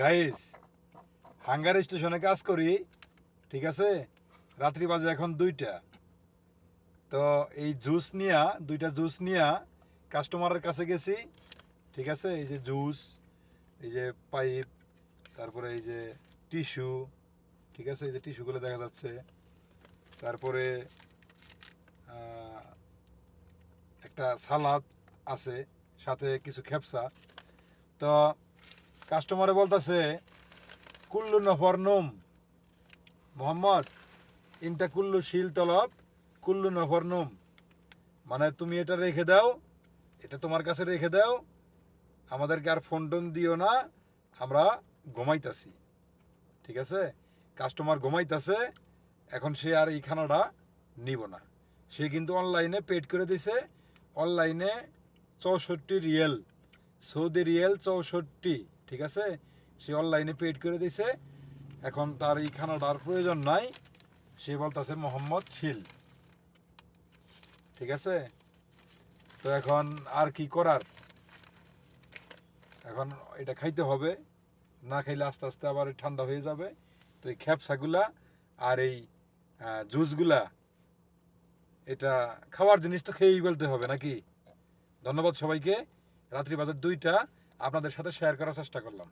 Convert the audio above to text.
Guys, hunger স্টেশনে কাজ করি, ঠিক আছে। রাত্রি বাজে এখন 2টা। তো এই দুইটা জুস নিয়া কাস্টমারের কাছে গেছি, ঠিক আছে। এই যে জুস, এই যে পাইপ, তারপরে এই যে টিস্যু, ঠিক আছে। এই যে টিস্যুগুলো দেখা যাচ্ছে। তারপরে একটা সালাদ আছে, সাথে কিছু খেপসা। তো কাস্টমারে বলতেছে, কুল্লু নফর নুম মোহাম্মদ, ইনতা কুল্লু শিল তলব কুল্লু নফর নুম। মানে তুমি এটা রেখে দাও, এটা তোমার কাছে রেখে দাও, আমাদেরকে আর ফোন টোন দিও না, আমরা ঘুমাইতাছি, ঠিক আছে। কাস্টমার ঘুমাইতাছে, এখন সে আর এই খানাটা নিব না। সে কিন্তু অনলাইনে পেড করে দিছে, অনলাইনে 64 রিয়েল, সৌদি রিয়েল 64, ঠিক আছে। সে অনলাইনে পেড করে দিছে, এখন তার এই খানাটার প্রয়োজন নাই। সে বলতেছে মোহাম্মদ শিল, ঠিক আছে। তো এখন আর কি করার, এখন এটা খাইতে হবে, না খাইলে আস্তে আস্তে আবার ঠান্ডা হয়ে যাবে। তো এই খ্যাপসাগুলা আর এই জুসগুলা, এটা খাওয়ার জিনিস তো খেয়েই বলতে হবে নাকি। ধন্যবাদ সবাইকে। রাত্রি বাজার 2টা আপনাদের সাথে শেয়ার করার চেষ্টা করলাম।